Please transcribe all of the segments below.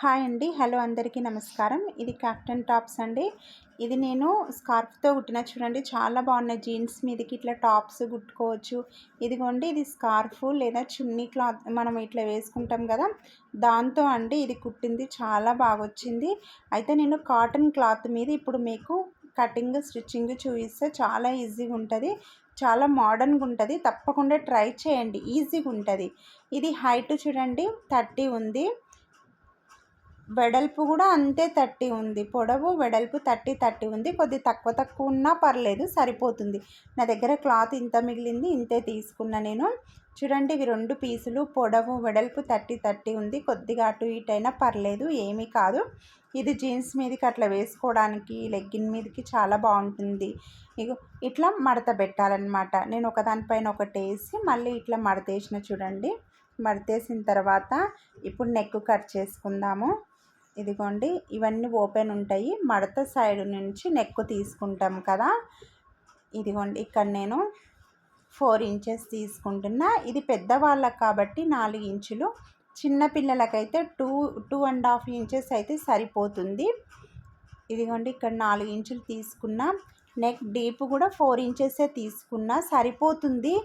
Hi అండి. Hello అందరికీ నమస్కారం. ఇది క్యాప్టెన్ టాప్స్ అండి. ఇది నేను స్కార్ఫ్‌తో కుట్టిన చూడండి, చాలా బాగున్నాయి. జీన్స్ మీదకి ఇట్లా టాప్స్ కుట్టుకోవచ్చు. ఇదిగోండి, ఇది స్కార్ఫ్ లేదా చున్నీ క్లాత్ మనం ఇట్లా వేసుకుంటాం కదా, దాంతో అండి ఇది కుట్టింది. చాలా బాగొచ్చింది. అయితే నేను కాటన్ క్లాత్ మీద ఇప్పుడు మీకు కటింగ్ స్టిచ్చింగ్ చూపిస్తే చాలా ఈజీగా ఉంటుంది. చాలా మోడర్న్గా ఉంటుంది. తప్పకుండా ట్రై చేయండి, ఈజీగా ఉంటుంది. ఇది హైట్ చూడండి 30 ఉంది, వెడల్పు కూడా అంతే 30 ఉంది. పొడవు వెడల్పు 30 ఉంది. కొద్ది తక్కువ ఉన్నా పర్లేదు, సరిపోతుంది. నా దగ్గర క్లాత్ ఇంత మిగిలింది, ఇంతే తీసుకున్నా నేను. చూడండి, ఇవి 2 పీసులు, పొడవు వెడల్పు 30 ఉంది. కొద్దిగా అటు ఇటు అయినా పర్లేదు, ఏమీ కాదు. ఇది జీన్స్ మీదకి అట్లా వేసుకోవడానికి, లెగ్గిన్ మీదకి చాలా బాగుంటుంది. ఇగో ఇట్లా మడత పెట్టాలన్నమాట. నేను ఒకదానిపైన ఒకటి వేసి మళ్ళీ ఇట్లా మడతేసిన చూడండి. మడతేసిన తర్వాత ఇప్పుడు నెక్ కట్ చేసుకుందాము. ఇదిగోండి, ఇవన్నీ ఓపెన్ ఉంటాయి. మడత సైడ్ నుంచి నెక్ తీసుకుంటాం కదా. ఇదిగోండి, ఇక్కడ నేను 4 ఇంచెస్ తీసుకుంటున్నా. ఇది పెద్దవాళ్ళకి కాబట్టి 4 ఇంచులు, చిన్నపిల్లలకైతే 2.5 ఇంచెస్ అయితే సరిపోతుంది. ఇదిగోండి, ఇక్కడ 4 ఇంచులు తీసుకున్నా. నెక్ డీప్ కూడా 4 ఇంచెసే తీసుకున్నా, సరిపోతుంది.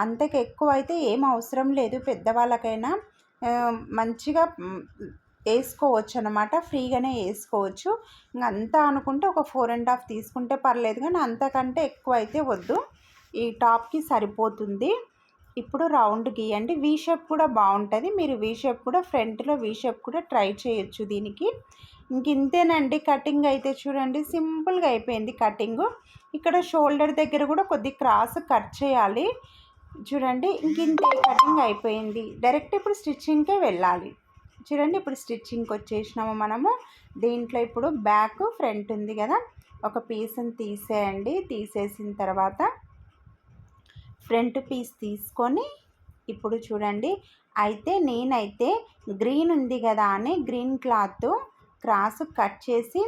అంతకు ఎక్కువ అయితే ఏం అవసరం లేదు. పెద్దవాళ్ళకైనా మంచిగా వేసుకోవచ్చు అన్నమాట, ఫ్రీగానే వేసుకోవచ్చు. ఇంకా అంతా అనుకుంటే ఒక 4.5 తీసుకుంటే పర్లేదు, కానీ అంతకంటే ఎక్కువ అయితే వద్దు. ఈ టాప్కి సరిపోతుంది. ఇప్పుడు రౌండ్ గీయండి. వీ షేప్ కూడా బాగుంటుంది. మీరు వీ షేప్ కూడా, ఫ్రంట్లో వీ షేప్ కూడా ట్రై చేయొచ్చు దీనికి. ఇంతేనండి కటింగ్ అయితే. చూడండి, సింపుల్గా అయిపోయింది కటింగు. ఇక్కడ షోల్డర్ దగ్గర కూడా కొద్ది క్రాస్ కట్ చేయాలి. చూడండి, ఇంతే కటింగ్ అయిపోయింది. డైరెక్ట్ ఇప్పుడు స్టిచ్చింగ్కే వెళ్ళాలి. చూడండి, ఇప్పుడు స్టిచ్చింగ్కి వచ్చేసినాము మనము. దీంట్లో ఇప్పుడు బ్యాక్ ఫ్రంట్ ఉంది కదా, ఒక పీస్ని తీసేయండి. తీసేసిన తర్వాత ఫ్రంట్ పీస్ తీసుకొని ఇప్పుడు చూడండి, అయితే నేనైతే గ్రీన్ ఉంది కదా అని గ్రీన్ క్లాత్ క్రాస్ కట్ చేసి,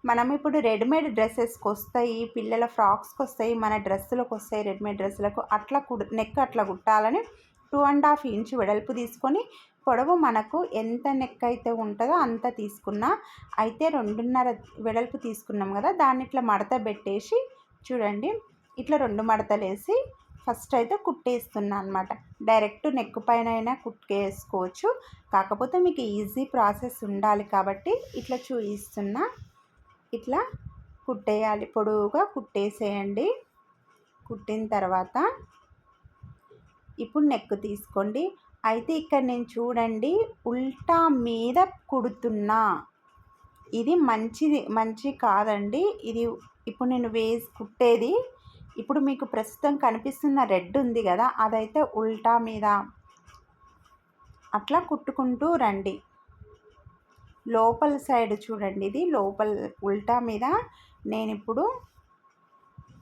మనం ఇప్పుడు రెడీమేడ్ డ్రెస్సెస్కి వస్తాయి, పిల్లల ఫ్రాక్స్కి వస్తాయి, మన డ్రెస్సులకు వస్తాయి, రెడీమేడ్ డ్రెస్సులకు అట్లా నెక్ అట్లా కుట్టాలని 2.5 ఇంచ్ వెడల్పు తీసుకొని, పొడవు మనకు ఎంత నెక్ అయితే ఉంటుందో అంత తీసుకున్నా. అయితే 2.5 వెడల్పు తీసుకున్నాం కదా, దాన్ని ఇట్లా మడత పెట్టేసి చూడండి, ఇట్లా 2 మడతలు వేసి ఫస్ట్ అయితే కుట్టేస్తున్నా అనమాట. డైరెక్ట్ నెక్ పైన అయినా కుట్టేసుకోవచ్చు, కాకపోతే మీకు ఈజీ ప్రాసెస్ ఉండాలి కాబట్టి ఇట్లా చూపిస్తున్నా. ఇట్లా కుట్టేయాలి, పొడవుగా కుట్టేసేయండి. కుట్టిన తర్వాత ఇప్పుడు నెక్ తీసుకోండి. అయితే ఇక్కడ నేను చూడండి ఉల్టా మీద కుడుతున్నా. ఇది మంచి కాదండి. ఇది ఇప్పుడు నేను కుట్టేది ఇప్పుడు మీకు ప్రస్తుతం కనిపిస్తున్న రెడ్ ఉంది కదా, అదైతే ఉల్టా మీద అట్లా కుట్టుకుంటూ రండి. లోపల సైడ్ చూడండి, ఇది లోపల ఉల్టా మీద. నేను ఇప్పుడు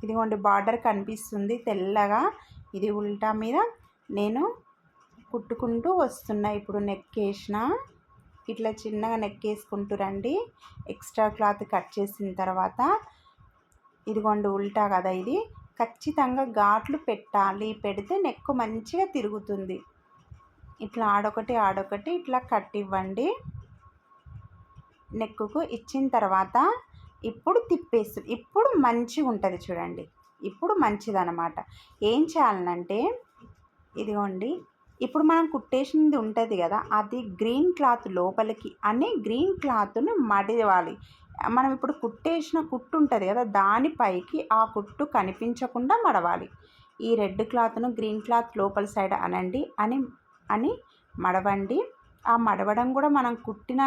ఇదిగోండి, బార్డర్ కనిపిస్తుంది తెల్లగా, ఇది ఉల్టా మీద నేను కుట్టుకుంటూ వస్తున్నా. ఇప్పుడు నెక్ వేసిన, ఇట్లా చిన్నగా నెక్ వేసుకుంటూ రండి. ఎక్స్ట్రా క్లాత్ కట్ చేసిన తర్వాత ఇదిగోండి, ఉల్టా కదా ఇది, ఖచ్చితంగా ఘాట్లు పెట్టాలి. పెడితే నెక్ మంచిగా తిరుగుతుంది. ఇట్లా ఆడొకటి ఇట్లా కట్ ఇవ్వండి. నెక్కు ఇచ్చిన తర్వాత ఇప్పుడు ఇప్పుడు మంచిగా ఉంటుంది చూడండి. ఇప్పుడు మంచిదన్నమాట. ఏం చేయాలనంటే ఇదిగోండి, ఇప్పుడు మనం కుట్టేసింది ఉంటుంది కదా, అది గ్రీన్ క్లాత్ లోపలికి అని గ్రీన్ క్లాత్ను మడవాలి. మనం ఇప్పుడు కుట్టేసిన కుట్టు ఉంటుంది కదా, దానిపైకి ఆ కుట్టు కనిపించకుండా మడవాలి. ఈ రెడ్ క్లాత్ను గ్రీన్ క్లాత్ లోపల సైడ్ అని మడవండి. ఆ మడవడం కూడా మనం కుట్టిన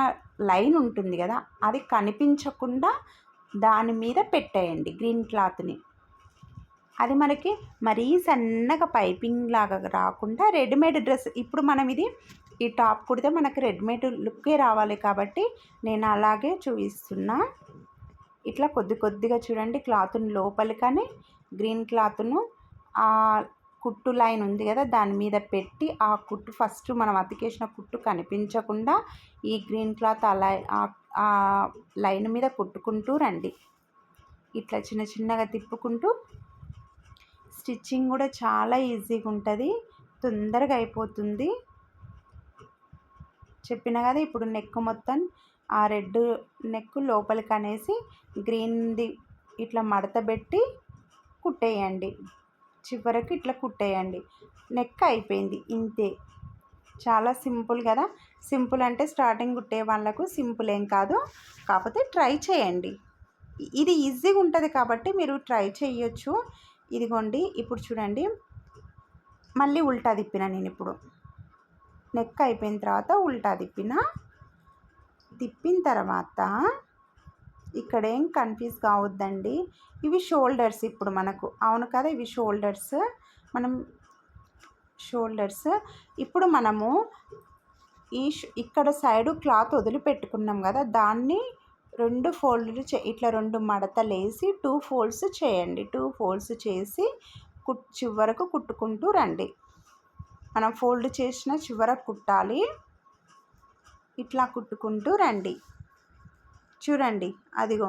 లైన్ ఉంటుంది కదా, అది కనిపించకుండా దాని మీద పెట్టేయండి గ్రీన్ క్లాత్ని. అది మనకి మరీ సన్నగా పైపింగ్ లాగా రాకుండా, రెడీమేడ్ డ్రెస్ ఇప్పుడు మనం ఈ టాప్ కుడితే మనకి రెడీమేడ్ లుక్కే రావాలి కాబట్టి నేను అలాగే చూపిస్తున్నా. ఇట్లా కొద్దిగా చూడండి, క్లాత్ని లోపలికని గ్రీన్ క్లాత్ను ఆ కుట్టు లైన్ ఉంది కదా దాని మీద పెట్టి, ఆ కుట్టు ఫస్ట్ మనం అతికేసిన కుట్టు కనిపించకుండా ఈ గ్రీన్ క్లాత్ అలా ఆ లైన్ మీద కుట్టుకుంటూ రండి. ఇట్లా చిన్నగా తిప్పుకుంటూ. స్టిచ్చింగ్ కూడా చాలా ఈజీగా ఉంటుంది, తొందరగా అయిపోతుంది. చెప్పిన కదా, ఇప్పుడు నెక్ మొత్తం ఆ రెడ్ నెక్ లోపలికి అనేసి గ్రీన్ది ఇట్లా మడత పెట్టి కుట్టేయండి. చివరికి ఇట్లా కుట్టేయండి. నెక్ అయిపోయింది. ఇంతే, చాలా సింపుల్ కదా. సింపుల్ అంటే స్టార్టింగ్ కుట్టే వాళ్ళకు సింపుల్ ఏం కాదు, కాకపోతే ట్రై చేయండి. ఇది ఈజీగా ఉంటుంది కాబట్టి మీరు ట్రై చేయొచ్చు. ఇదిగోండి, ఇప్పుడు చూడండి, మళ్ళీ ఉల్టా తిప్పిన. నేను ఇప్పుడు నెక్ అయిపోయిన తర్వాత ఉల్టా తిప్పిన తర్వాత ఇక్కడ ఏం కన్ఫ్యూజ్ కావద్దండి. ఇవి షోల్డర్స్ ఇప్పుడు మనకు, అవును కదా, ఇవి షోల్డర్స్. ఇప్పుడు మనము ఇక్కడ సైడు క్లాత్ వదిలిపెట్టుకున్నాం కదా, దాన్ని 2 ఫోల్డ్లు ఇట్లా 2 మడతలు వేసి 2 ఫోల్డ్స్ చేయండి. 2 ఫోల్డ్స్ చేసి చివరకు కుట్టుకుంటూ రండి. మనం ఫోల్డ్ చేసిన చివరకు కుట్టాలి. ఇట్లా కుట్టుకుంటూ రండి. చూడండి, అదిగో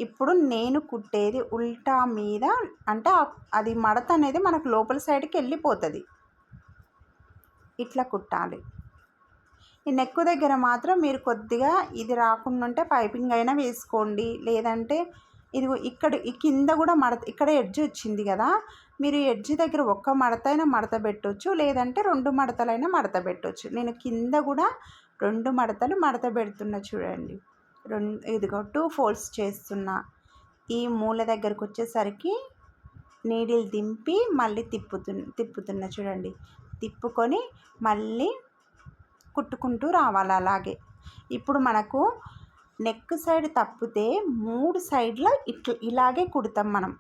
ఇప్పుడు నేను కుట్టేది ఉల్టా మీద, అంటే అది మడత అనేది మనకు లోపల సైడ్కి వెళ్ళిపోతుంది. ఇట్లా కుట్టాలి. ఈ నెక్ దగ్గర మాత్రం మీరు కొద్దిగా ఇది రాకుండా ఉంటే పైపింగ్ అయినా వేసుకోండి, లేదంటే ఇదిగో ఇక్కడ ఈ కింద కూడా మడత, ఇక్కడ ఎడ్జ్ వచ్చింది కదా, మీరు ఎడ్జ్ దగ్గర ఒక్క మడత అయినా మడత పెట్టవచ్చు, లేదంటే 2 మడతలైనా మడత పెట్టవచ్చు. నేను కింద కూడా 2 మడతలు మడత పెడుతున్నా. చూడండి, ఇదిగో 2 ఫోల్డ్స్ చేస్తున్నా. ఈ మూల దగ్గరకు వచ్చేసరికి నీడిల్ దింపి మళ్ళీ తిప్పుతున్నా. చూడండి, తిప్పుకొని మళ్ళీ కుట్టుకుంటూ రావాలి. అలాగే ఇప్పుడు మనకు నెక్ సైడ్ తప్పితే 3 సైడ్ల ఇలాగే కుడతాం మనం.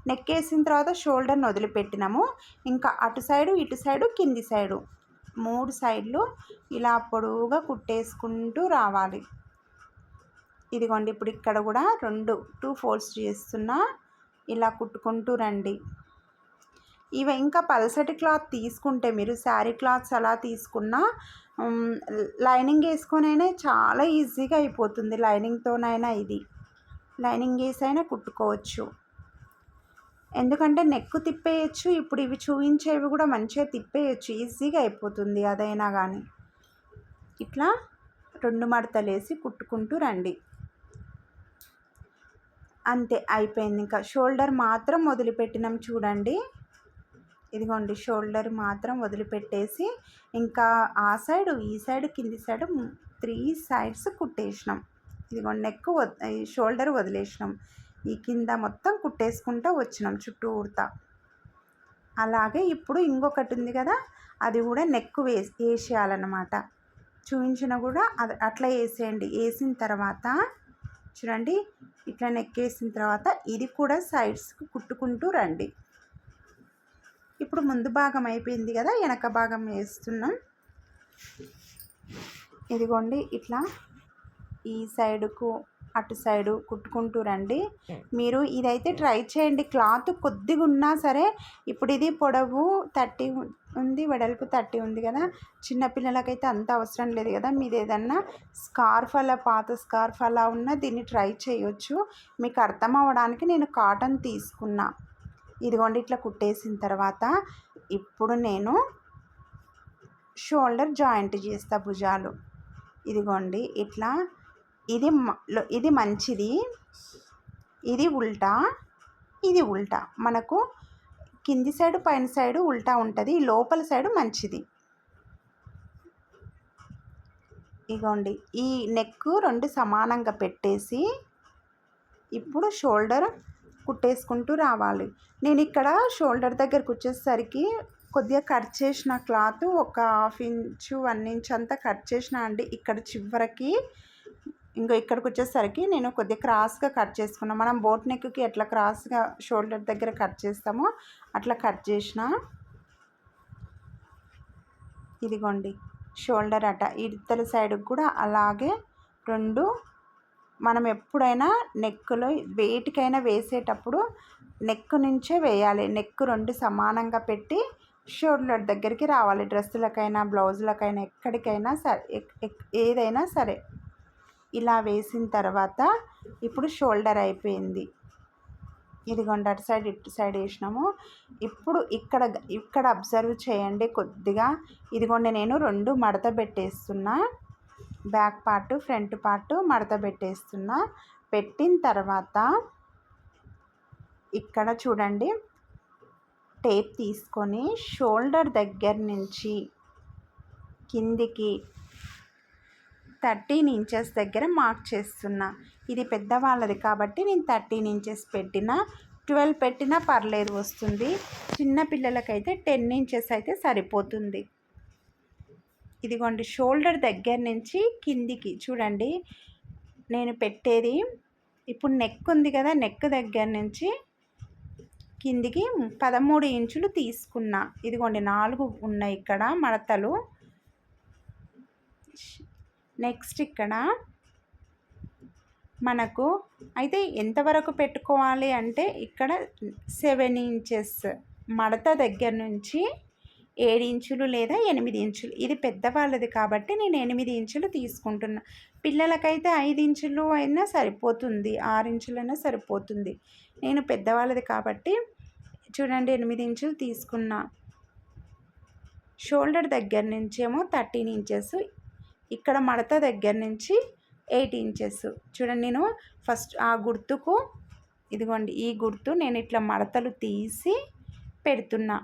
నెక్ వేసిన తర్వాత షోల్డర్ని వదిలిపెట్టినాము, ఇంకా అటు సైడు ఇటు సైడు కింది సైడు 3 సైడ్లు ఇలా పొడవుగా కుట్టేసుకుంటూ రావాలి. ఇదిగోండి, ఇప్పుడు ఇక్కడ కూడా 2 ఫోల్డ్స్ చేస్తున్నా. ఇలా కుట్టుకుంటూ రండి. ఇవి ఇంకా పల్సటి క్లాత్ తీసుకుంటే, మీరు శారీ క్లాత్స్ అలా తీసుకున్నా లైనింగ్ వేసుకొనైనా చాలా ఈజీగా అయిపోతుంది. లైనింగ్తోనైనా ఇది లైనింగ్ వేసి అయినా కుట్టుకోవచ్చు, ఎందుకంటే నెక్ తిప్పేయచ్చు. ఇప్పుడు ఇవి చూపించేవి కూడా మంచిగా తిప్పేయచ్చు, ఈజీగా అయిపోతుంది అదైనా కానీ. ఇట్లా 2 మడతలు వేసి కుట్టుకుంటూ రండి. అంతే, అయిపోయింది. ఇంకా షోల్డర్ మాత్రం వదిలిపెట్టినాం. చూడండి, ఇదిగోండి, షోల్డర్ మాత్రం వదిలిపెట్టేసి ఇంకా ఆ సైడు ఈ సైడు కింది సైడు 3 సైడ్స్ కుట్టేసినాం. ఇదిగోండి, నెక్ షోల్డర్ వదిలేసినాం. ఈ కింద మొత్తం కుట్టేసుకుంటూ వచ్చినాం చుట్టూర్తా. అలాగే ఇప్పుడు ఇంకొకటి ఉంది కదా, అది కూడా నెక్ వేసేయాలన్నమాట. చూపించిన కూడా అది అట్లా వేసేయండి. వేసిన తర్వాత చూడండి, ఇట్లా నెక్ వేసిన తర్వాత ఇది కూడా సైడ్స్కి కుట్టుకుంటూ రండి. ఇప్పుడు ముందు భాగం అయిపోయింది కదా, వెనక భాగం వేస్తున్నాం. ఇదిగోండి, ఇట్లా ఈ సైడుకు అటు సైడు కుట్టుకుంటూ రండి. మీరు ఇదైతే ట్రై చేయండి. క్లాత్ కొద్దిగా ఉన్నా సరే, ఇప్పుడు ఇది పొడవు 30 ఉంది, వెడల్పు 30 ఉంది కదా, చిన్నపిల్లలకైతే అంత అవసరం లేదు కదా. మీరు ఏదన్నా స్కార్ఫ్ అలా, పాత స్కార్ఫ్ అలా ఉన్నా దీన్ని ట్రై చేయొచ్చు. మీకు అర్థం అవ్వడానికి నేను కాటన్ తీసుకున్నా. ఇదిగోండి, ఇట్లా కుట్టేసిన తర్వాత ఇప్పుడు నేను షోల్డర్ జాయింట్ చేస్తా, భుజాలు. ఇదిగోండి, ఇట్లా ఇది మంచిది, ఇది ఉల్టా, ఇది ఉల్టా. మనకు కింది సైడు పైన సైడు ఉల్టా ఉంటుంది, లోపల సైడు మంచిది. ఇదిగోండి, ఈ నెక్ 2 సమానంగా పెట్టేసి ఇప్పుడు షోల్డర్ కుట్టేసుకుంటూ రావాలి. నేను ఇక్కడ షోల్డర్ దగ్గరకు వచ్చేసరికి కొద్దిగా కట్ చేసిన క్లాత్ ఒక 1/2 ఇంచు 1 ఇంచ్ అంతా కట్ చేసిన అండి. ఇక్కడ చివరికి ఇక్కడికి వచ్చేసరికి నేను కొద్దిగా క్రాస్గా కట్ చేసుకున్నాను. మనం బోట్ నెక్కి ఎట్లా క్రాస్గా షోల్డర్ దగ్గర కట్ చేస్తామో అట్లా కట్ చేసిన. ఇదిగోండి, షోల్డర్ అట ఇద్దరు సైడ్కి కూడా అలాగే 2. మనం ఎప్పుడైనా నెక్లో వేటికైనా వేసేటప్పుడు నెక్ నుంచే వేయాలి. నెక్ 2 సమానంగా పెట్టి షోల్డర్ దగ్గరికి రావాలి. డ్రెస్సులకైనా బ్లౌజులకైనా ఎక్కడికైనా సరే, ఏదైనా సరే ఇలా వేసిన తర్వాత ఇప్పుడు షోల్డర్ అయిపోయింది. ఇదిగోండి, అటు సైడ్ ఇటు సైడ్ వేసినాము. ఇప్పుడు ఇక్కడ అబ్జర్వ్ చేయండి కొద్దిగా. ఇదిగోండి, నేను 2 మడత పెట్టేస్తున్నా. బ్యాక్ పార్ట్ ఫ్రంట్ పార్ట్ మడత పెట్టేస్తున్నా. పెట్టిన తర్వాత ఇక్కడ చూడండి టేప్ తీసుకొని షోల్డర్ దగ్గర నుంచి కిందికి 13 ఇంచెస్ దగ్గర మార్క్ చేస్తున్నా. ఇది పెద్దవాళ్ళది కాబట్టి నేను 13 ఇంచెస్ పెట్టిన, 12 పెట్టినా పర్లేదు వస్తుంది. చిన్న పిల్లలకైతే 10 ఇంచెస్ అయితే సరిపోతుంది. ఇదిగోండి షోల్డర్ దగ్గర నుంచి కిందికి చూడండి నేను పెట్టేది. ఇప్పుడు నెక్ ఉంది కదా, నెక్ దగ్గర నుంచి కిందికి 13 ఇంచులు తీసుకున్నా. ఇదిగోండి 4 ఉన్నాయి ఇక్కడ మడతలు. నెక్స్ట్ ఇక్కడ మనకు అయితే ఎంతవరకు పెట్టుకోవాలి అంటే ఇక్కడ 7 ఇంచెస్ మడత దగ్గర నుంచి 7 ఇంచులు లేదా 8 ఇంచులు. ఇది పెద్దవాళ్ళది కాబట్టి నేను 8 ఇంచులు తీసుకుంటున్నా. పిల్లలకైతే 5 ఇంచులు అయినా సరిపోతుంది, 6 ఇంచులైనా సరిపోతుంది. నేను పెద్దవాళ్ళది కాబట్టి చూడండి 8 ఇంచులు తీసుకున్నా. షోల్డర్ దగ్గర నుంచేమో 13 ఇంచెస్, ఇక్కడ మడత దగ్గర నుంచి 8 ఇంచెస్. చూడండి నేను ఫస్ట్ ఆ గుర్తుకు ఇదిగోండి ఈ గుర్తు నేను ఇట్లా మడతలు తీసి పెడుతున్నా.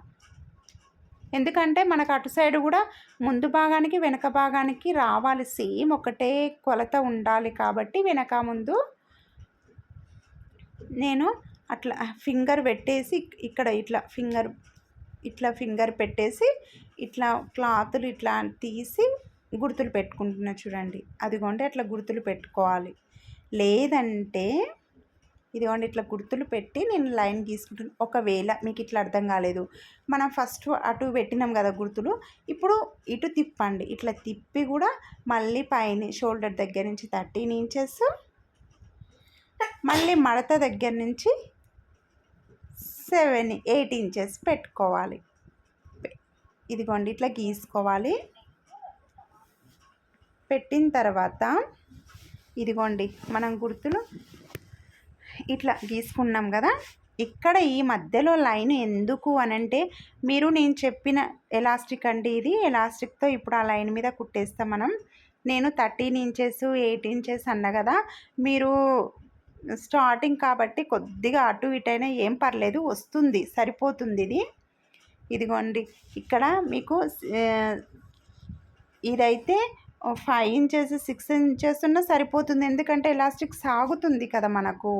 ఎందుకంటే మనకు అటు సైడ్ కూడా ముందు భాగానికి వెనక భాగానికి రావాలి, సేమ్ ఒకటే కొలత ఉండాలి కాబట్టి వెనక ముందు నేను అట్లా ఫింగర్ పెట్టేసి ఇక్కడ ఇట్లా ఫింగర్ పెట్టేసి ఇట్లా క్లాతులు ఇట్లా తీసి గుర్తులు పెట్టుకుంటున్నా. చూడండి అదిగోండి అట్లా గుర్తులు పెట్టుకోవాలి. లేదంటే ఇదిగోండి ఇట్లా గుర్తులు పెట్టి నేను లైన్ గీసుకుంటున్నాను. ఒకవేళ మీకు ఇట్లా అర్థం కాలేదు, మనం ఫస్ట్ అటు పెట్టినాం కదా గుర్తులు, ఇప్పుడు ఇటు తిప్పండి. ఇట్లా తిప్పి కూడా మళ్ళీ పైన షోల్డర్ దగ్గర నుంచి 13 ఇంచెస్, మళ్ళీ మడత దగ్గర నుంచి 8 ఇంచెస్ పెట్టుకోవాలి. ఇదిగోండి ఇట్లా గీసుకోవాలి. పెట్టిన తర్వాత ఇదిగోండి మనం గుర్తులు ఇట్లా గీసుకున్నాం కదా, ఇక్కడ ఈ మధ్యలో లైన్ ఎందుకు అనంటే నేను చెప్పిన ఎలాస్టిక్ అండి, ఇది ఎలాస్టిక్తో ఇప్పుడు ఆ లైన్ మీద కుట్టేస్తాం మనం. నేను 13 ఇంచెస్ 8 ఇంచెస్ అన్నా కదా, మీరు స్టార్టింగ్ కాబట్టి కొద్దిగా అటు ఇటైనా ఏం పర్లేదు, వస్తుంది, సరిపోతుంది ఇది. ఇదిగోండి ఇక్కడ మీకు ఇదైతే 5 ఇంచెస్ 6 ఇంచెస్ ఉన్నా సరిపోతుంది, ఎందుకంటే ఎలాస్టిక్ సాగుతుంది కదా మనకు,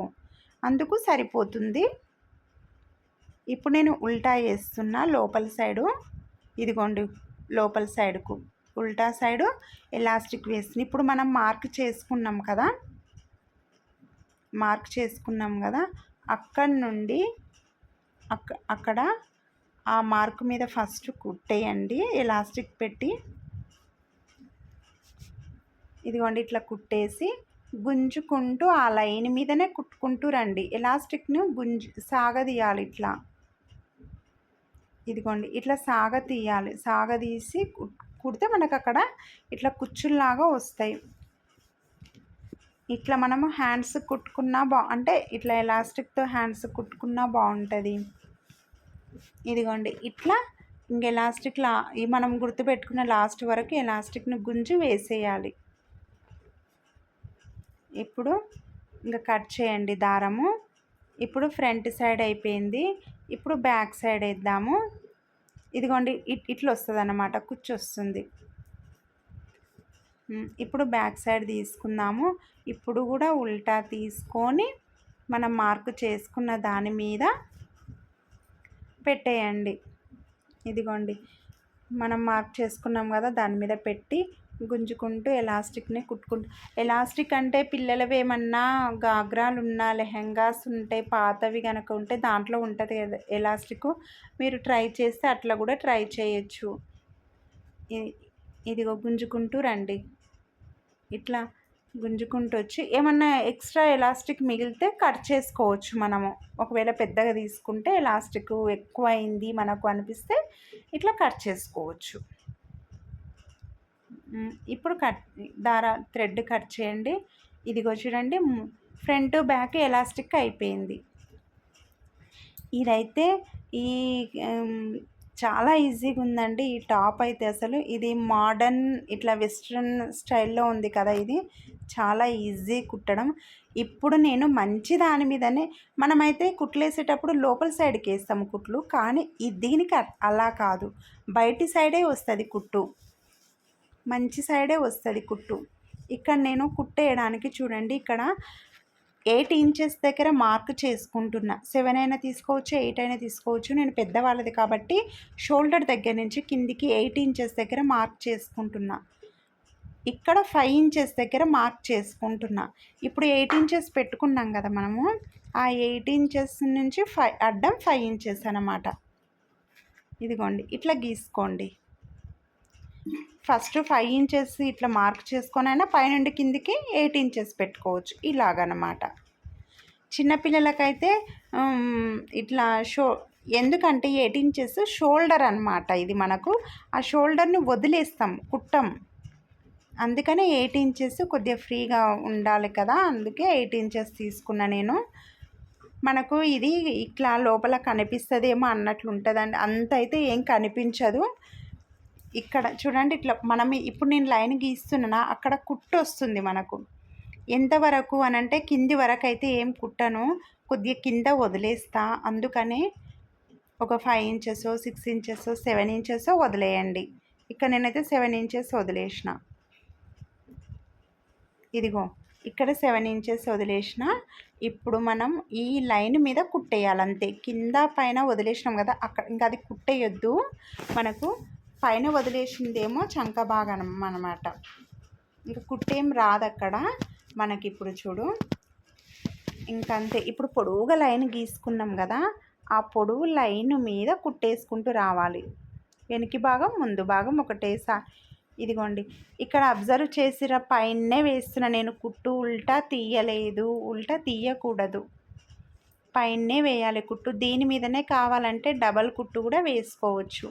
అందుకు సరిపోతుంది. ఇప్పుడు నేను ఉల్టా వేస్తున్నా లోపల సైడు. ఇదిగోండి లోపల సైడుకు ఉల్టా సైడు ఎలాస్టిక్ వేస్తుంది. ఇప్పుడు మనం మార్క్ చేసుకున్నాం కదా, అక్కడి నుండి అక్కడ ఆ మార్క్ మీద ఫస్ట్ కుట్టేయండి ఎలాస్టిక్ పెట్టి. ఇదిగోండి ఇట్లా కుట్టేసి గుంజుకుంటూ ఆ లైన్ మీదనే కుట్టుకుంటూ రండి. ఎలాస్టిక్ను సాగదీయాలి ఇట్లా. ఇదిగోండి ఇట్లా సాగదీసి కుడితే మనకు అక్కడ ఇట్లా కుచ్చుల్లాగా వస్తాయి. ఇట్లా మనము హ్యాండ్స్ కుట్టుకున్నా అంటే ఇట్లా ఎలాస్టిక్తో హ్యాండ్స్ కుట్టుకున్నా బాగుంటుంది. ఇదిగోండి ఇట్లా ఇంక ఎలాస్టిక్లా మనం గుర్తుపెట్టుకున్న లాస్ట్ వరకు ఎలాస్టిక్ను గుంజి వేసేయాలి. ఇప్పుడు ఇంకా కట్ చేయండి దారము. ఇప్పుడు ఫ్రంట్ సైడ్ అయిపోయింది, ఇప్పుడు బ్యాక్ సైడ్ వేద్దాము. ఇదిగోండి ఇట్లా వస్తుంది అన్నమాట, కుచ్చు వస్తుంది. ఇప్పుడు బ్యాక్ సైడ్ తీసుకుందాము. ఇప్పుడు కూడా ఉల్టా తీసుకొని మనం మార్కు చేసుకున్న దాని మీద పెట్టేయండి. ఇదిగోండి మనం మార్క్ చేసుకున్నాం కదా, దాని మీద పెట్టి గుంజుకుంటూ ఎలాస్టిక్ని కుట్టుకుంటూ. ఎలాస్టిక్ అంటే పిల్లలవి ఏమన్నా గాగ్రాలు ఉన్నా లెహెంగాస్ ఉంటే పాతవి కనుక ఉంటే దాంట్లో ఉంటుంది కదా ఎలాస్టిక్, మీరు ట్రై చేస్తే అట్లా కూడా ట్రై చేయొచ్చు. ఇదిగో గుంజుకుంటూ రండి. ఇట్లా గుంజుకుంటూ వచ్చి ఏమన్నా ఎక్స్ట్రా ఎలాస్టిక్ మిగిలితే కట్ చేసుకోవచ్చు మనము. ఒకవేళ పెద్దగా తీసుకుంటే ఎలాస్టిక్ ఎక్కువ అయింది మనకు అనిపిస్తే ఇట్లా కట్ చేసుకోవచ్చు. ఇప్పుడు థ్రెడ్ కట్ చేయండి. ఇదిగో చూడండి ఫ్రంట్ బ్యాక్ ఎలాస్టిక్ అయిపోయింది. ఇదైతే ఈ చాలా ఈజీగా ఉందండి ఈ టాప్ అయితే. అసలు ఇది మోడర్న్ ఇట్లా వెస్ట్రన్ స్టైల్లో ఉంది కదా, ఇది చాలా ఈజీ కుట్టడం. ఇప్పుడు నేను మంచి దాని మీదనే మనమైతే కుట్లేసేటప్పుడు లోపల సైడ్కి వేస్తాము కుట్లు, కానీ దీనికి అలా కాదు, బయటి సైడే వస్తుంది కుట్టు, మంచి సైడే వస్తుంది కుట్టు. ఇక్కడ నేను కుట్టేయడానికి చూడండి, ఇక్కడ 8 ఇంచెస్ దగ్గర మార్క్ చేసుకుంటున్నా. 7 అయినా తీసుకోవచ్చు, 8 అయినా తీసుకోవచ్చు. నేను పెద్దవాళ్ళది కాబట్టి షోల్డర్ దగ్గర నుంచి కిందికి 8 ఇంచెస్ దగ్గర మార్క్ చేసుకుంటున్నా. ఇక్కడ 5 ఇంచెస్ దగ్గర మార్క్ చేసుకుంటున్నా. ఇప్పుడు 8 ఇంచెస్ పెట్టుకున్నాం కదా మనము, ఆ 8 ఇంచెస్ నుంచి అడ్డం 5 ఇంచెస్ అన్నమాట. ఇదిగోండి ఇట్లా గీసుకోండి. ఫస్ట్ 5 ఇంచెస్ ఇట్లా మార్క్ చేసుకొని అయినా పైనుండి కిందికి 8 ఇంచెస్ పెట్టుకోవచ్చు, ఇలాగనమాట. చిన్నపిల్లలకైతే ఇట్లా ఎందుకంటే 8 ఇంచెస్ షోల్డర్ అనమాట, ఇది మనకు ఆ షోల్డర్ని వదిలేస్తాం, కుట్టం. అందుకనే 8 ఇంచెస్ కొద్దిగా ఫ్రీగా ఉండాలి కదా, అందుకే 8 ఇంచెస్ తీసుకున్నా నేను. మనకు ఇది ఇట్లా లోపల కనిపిస్తుందేమో అన్నట్లు ఉంటుందండి, అంత అయితే ఏం కనిపించదు. ఇక్కడ చూడండి, ఇట్లా మనం ఇప్పుడు నేను లైన్ గీస్తున్నానా, అక్కడ కుట్టు వస్తుంది మనకు. ఎంతవరకు అనంటే కింది వరకు అయితే ఏం కుట్టను, కొద్దిగా కింద వదిలేస్తా. అందుకనే ఒక 5 ఇంచెస్, 6 ఇంచెస్, 7 ఇంచెస్ వదిలేయండి. ఇక్కడ నేనైతే 7 ఇంచెస్ వదిలేసిన. ఇదిగో ఇక్కడ 7 ఇంచెస్ వదిలేసిన. ఇప్పుడు మనం ఈ లైన్ మీద కుట్టేయాలి అంతే. కింద పైన వదిలేసినాం కదా, అక్కడ ఇంకా అది కుట్టేయొద్దు. మనకు పైన వదిలేసిందేమో చంక భాగం అన్నమాట, ఇంకా కుట్టేం రాదు అక్కడ మనకి. ఇప్పుడు చూడు, ఇంకంతే. ఇప్పుడు పొడవుగా లైన్ గీసుకున్నాం కదా, ఆ పొడవు లైన్ మీద కుట్టేసుకుంటూ రావాలి. వెనక భాగం ముందు భాగం ఒకటేసారి. ఇదిగోండి ఇక్కడ అబ్జర్వ్ చేసిర పైనే వేస్తున్నా నేను కుట్టు, ఉల్టా తీయలేదు, ఉల్టా తీయకూడదు, పైనే వేయాలి కుట్టు. దీని మీదనే కావాలంటే డబల్ కుట్టు కూడా వేసుకోవచ్చు.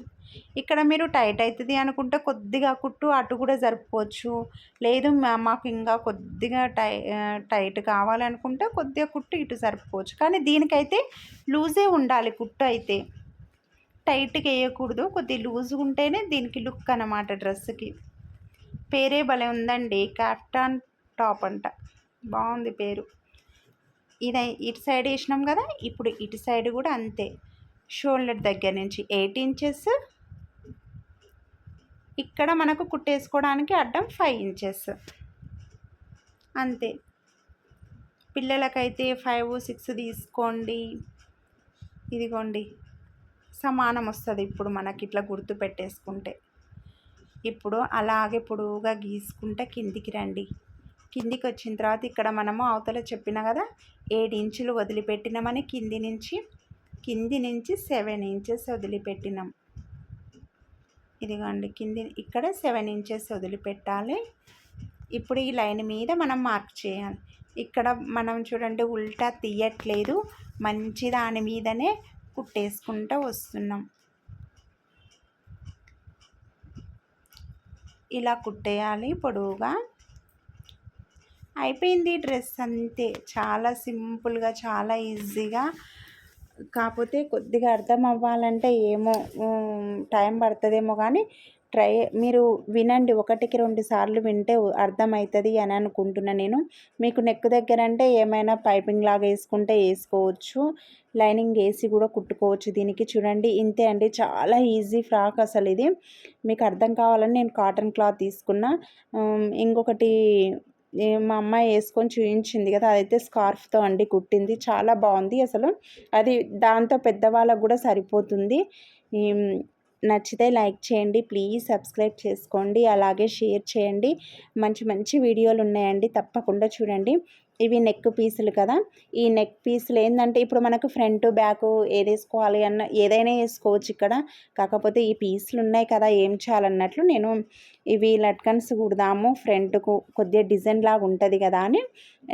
ఇక్కడ మీరు టైట్ అవుతుంది అనుకుంటే కొద్దిగా కుట్టు అటు కూడా జరుపుకోవచ్చు, లేదు మాకు ఇంకా కొద్దిగా టైట్ కావాలనుకుంటే కొద్దిగా కుట్టు ఇటు జరుపుకోవచ్చు. కానీ దీనికైతే లూజే ఉండాలి కుట్టు అయితే, టైట్గా వేయకూడదు, కొద్దిగా లూజ్గా ఉంటేనే దీనికి లుక్ అన్నమాట. డ్రెస్కి పేరే భలే ఉందండి, క్యాప్టాన్ టాప్ అంట, బాగుంది పేరు. ఇది ఇటు సైడ్ వేసినాం కదా, ఇప్పుడు ఇటు సైడ్ కూడా అంతే. షోల్డర్ దగ్గర నుంచి 8 ఇంచెస్, ఇక్కడ మనకు కుట్టేసుకోవడానికి అడ్డం 5 ఇంచెస్ అంతే. పిల్లలకైతే 5, 6 తీసుకోండి. ఇదిగోండి సమానం వస్తుంది. ఇప్పుడు మనకి ఇట్లా గుర్తు పెట్టేసుకుంటే, ఇప్పుడు అలాగే పొడవుగా గీసుకుంటే కిందికి రండి. కిందికి వచ్చిన తర్వాత ఇక్కడ మనము అవతల చెప్పిన కదా 7 ఇంచులు వదిలిపెట్టినామని, కింది నుంచి 7 ఇంచెస్ వదిలిపెట్టినాం. ఇదిగోండి కింది ఇక్కడ 7 ఇంచెస్ వదిలిపెట్టాలి. ఇప్పుడు ఈ లైన్ మీద మనం మార్క్ చేయాలి. ఇక్కడ మనం చూడండి ఉల్టా తీయట్లేదు, మంచి దాని మీదనే కుట్టేసుకుంటూ వస్తున్నాం. ఇలా కుట్టేయాలి పొడవుగా. అయిపోయింది డ్రెస్ అంతే, చాలా సింపుల్గా, చాలా ఈజీగా. కాకపోతే కొద్దిగా అర్థం అవ్వాలంటే ఏమో టైం పడుతుందేమో, కానీ మీరు వినండి, 1కి 2 సార్లు వింటే అర్థమవుతుంది అని అనుకుంటున్నా నేను. మీకు నెక్ దగ్గర అంటే ఏమైనా పైపింగ్ లాగా వేసుకుంటే వేసుకోవచ్చు, లైనింగ్ వేసి కూడా కుట్టుకోవచ్చు. దీనికి చూడండి ఇంతే అండి, చాలా ఈజీ ఫ్రాక్ అసలు. ఇది మీకు అర్థం కావాలని నేను కాటన్ క్లాత్ తీసుకున్నా. ఇంకొకటి మా అమ్మాయి వేసుకొని చూపించింది కదా, అదైతే స్కార్ఫ్తో అండి కుట్టింది, చాలా బాగుంది అసలు. అది దాంతో పెద్దవాళ్ళకు కూడా సరిపోతుంది. నచ్చితే లైక్ చేయండి, ప్లీజ్ సబ్స్క్రైబ్ చేసుకోండి, అలాగే షేర్ చేయండి. మంచి మంచి వీడియోలు ఉన్నాయండి, తప్పకుండా చూడండి. ఇవి నెక్ పీసులు కదా, ఈ నెక్ పీసులు ఏంటంటే ఇప్పుడు మనకు ఫ్రంట్ బ్యాక్ ఏది వేసుకోవాలి అన్న ఏదైనా వేసుకోవచ్చు ఇక్కడ. కాకపోతే ఈ పీసులు ఉన్నాయి కదా, ఏం చేయాలన్నట్లు నేను ఇవి లట్కన్స్ కుడదాము, ఫ్రంట్కు కొద్దిగా డిజైన్ లాగా ఉంటుంది కదా అని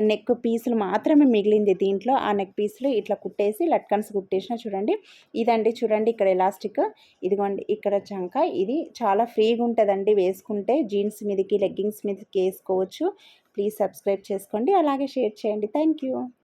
నెక్ పీసులు మాత్రమే మిగిలింది దీంట్లో. ఆ నెక్ పీసులు ఇట్లా కుట్టేసి లట్కన్స్ కుట్టేసిన. చూడండి ఇదండి, చూడండి ఇక్కడ ఎలాస్టిక్, ఇదిగోండి ఇక్కడ చంక. ఇది చాలా ఫ్రీగా ఉంటుందండి వేసుకుంటే, జీన్స్ మీదకి లెగ్గింగ్స్ మీదకి వేసుకోవచ్చు. ప్లీజ్ సబ్స్క్రైబ్ చేసుకోండి, అలాగే షేర్ చేయండి. Thank you.